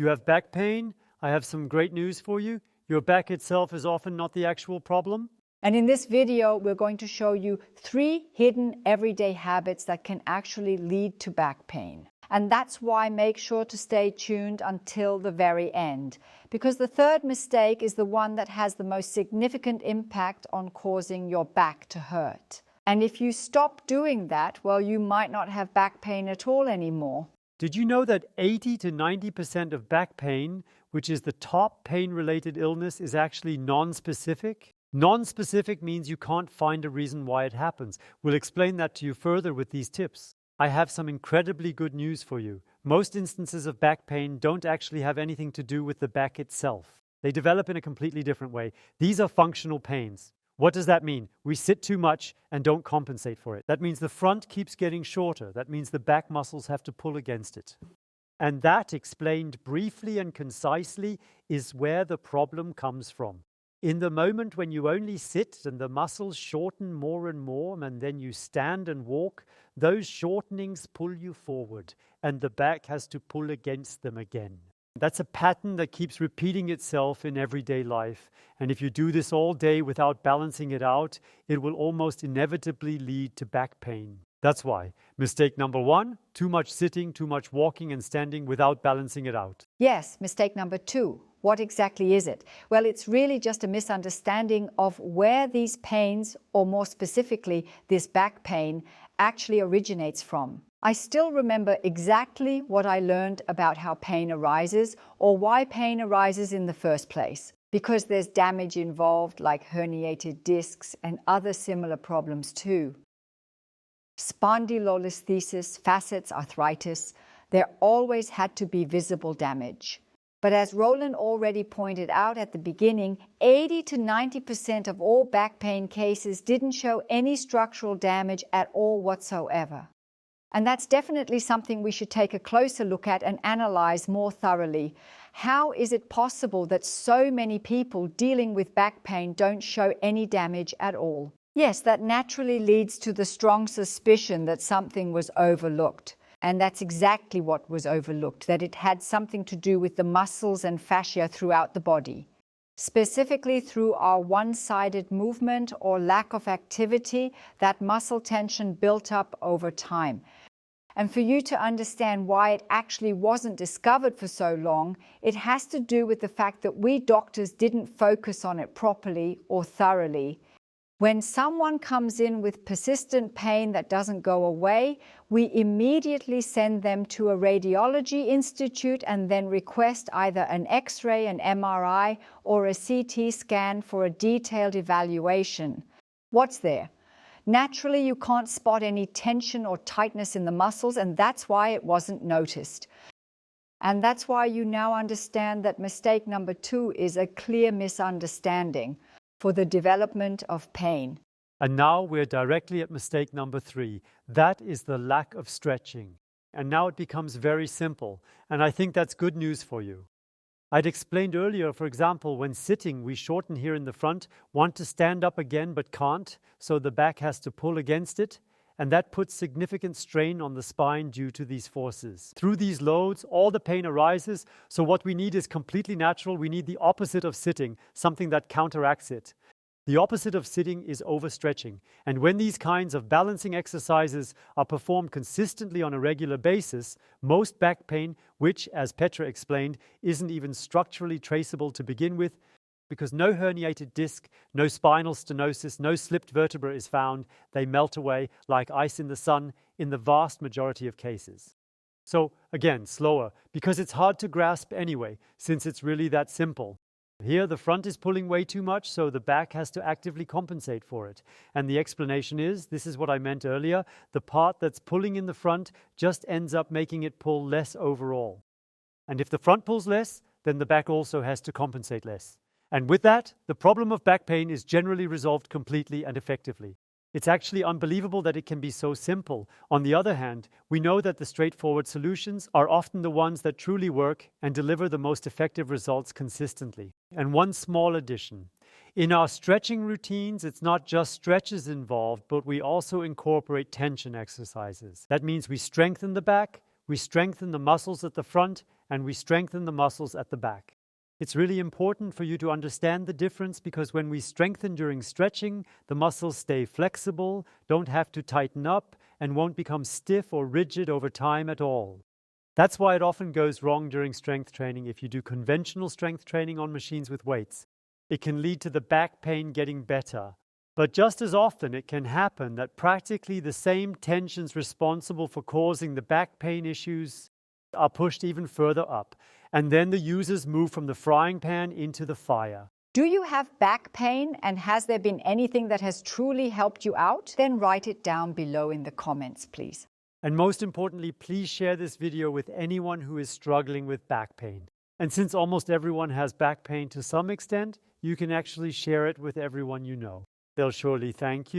You have back pain? I have some great news for you. Your back itself is often not the actual problem. And in this video, we're going to show you 3 hidden everyday habits that can actually lead to back pain. And that's why make sure to stay tuned until the very end, because the third mistake is the one that has the most significant impact on causing your back to hurt. And if you stop doing that, well, you might not have back pain at all anymore. Did you know that 80 to 90% of back pain, which is the top pain-related illness, is actually non-specific? Non-specific means you can't find a reason why it happens. We'll explain that to you further with these tips. I have some incredibly good news for you. Most instances of back pain don't actually have anything to do with the back itself. They develop in a completely different way. These are functional pains. What does that mean? We sit too much and don't compensate for it. That means the front keeps getting shorter. That means the back muscles have to pull against it. And that, explained briefly and concisely, is where the problem comes from. In the moment when you only sit and the muscles shorten more and more, and then you stand and walk, those shortenings pull you forward, and the back has to pull against them again. That's a pattern that keeps repeating itself in everyday life. And if you do this all day without balancing it out, it will almost inevitably lead to back pain. That's why mistake number 1, too much sitting, too much walking and standing without balancing it out. Yes, mistake number 2. What exactly is it? Well, it's really just a misunderstanding of where these pains, or more specifically, this back pain, actually originates from. I still remember exactly what I learned about how pain arises, or why pain arises in the first place. Because there's damage involved, like herniated discs and other similar problems too. Spondylolisthesis, facets, arthritis, there always had to be visible damage. But as Roland already pointed out at the beginning, 80 to 90% of all back pain cases didn't show any structural damage at all whatsoever. And that's definitely something we should take a closer look at and analyze more thoroughly. How is it possible that so many people dealing with back pain don't show any damage at all? Yes, that naturally leads to the strong suspicion that something was overlooked. And that's exactly what was overlooked, that it had something to do with the muscles and fascia throughout the body. Specifically through our one-sided movement or lack of activity, that muscle tension built up over time. And for you to understand why it actually wasn't discovered for so long, it has to do with the fact that we doctors didn't focus on it properly or thoroughly. When someone comes in with persistent pain that doesn't go away, we immediately send them to a radiology institute and then request either an X-ray, an MRI, or a CT scan for a detailed evaluation. What's there? Naturally, you can't spot any tension or tightness in the muscles, and that's why it wasn't noticed. And that's why you now understand that mistake number 2 is a clear misunderstanding for the development of pain. And now we're directly at mistake number 3. That is the lack of stretching. And now it becomes very simple, and I think that's good news for you. I'd explained earlier, for example, when sitting, we shorten here in the front, want to stand up again but can't, so the back has to pull against it, and that puts significant strain on the spine due to these forces. Through these loads, all the pain arises, so what we need is completely natural. We need the opposite of sitting, something that counteracts it. The opposite of sitting is overstretching, and when these kinds of balancing exercises are performed consistently on a regular basis, most back pain, which, as Petra explained, isn't even structurally traceable to begin with, because no herniated disc, no spinal stenosis, no slipped vertebra is found, they melt away like ice in the sun in the vast majority of cases. So again, slower, because it's hard to grasp anyway, since it's really that simple. Here the front is pulling way too much, so the back has to actively compensate for it. And the explanation is, this is what I meant earlier, the part that's pulling in the front just ends up making it pull less overall. And if the front pulls less, then the back also has to compensate less. And with that, the problem of back pain is generally resolved completely and effectively. It's actually unbelievable that it can be so simple. On the other hand, we know that the straightforward solutions are often the ones that truly work and deliver the most effective results consistently. And one small addition. In our stretching routines, it's not just stretches involved, but we also incorporate tension exercises. That means we strengthen the back, we strengthen the muscles at the front, and we strengthen the muscles at the back. It's really important for you to understand the difference because when we strengthen during stretching, the muscles stay flexible, don't have to tighten up, and won't become stiff or rigid over time at all. That's why it often goes wrong during strength training if you do conventional strength training on machines with weights. It can lead to the back pain getting better. But just as often, it can happen that practically the same tensions responsible for causing the back pain issues are pushed even further up, and then the users move from the frying pan into the fire. Do you have back pain, and has there been anything that has truly helped you out? Then write it down below in the comments, please. And most importantly, please share this video with anyone who is struggling with back pain. And since almost everyone has back pain to some extent, you can actually share it with everyone you know. They'll surely thank you.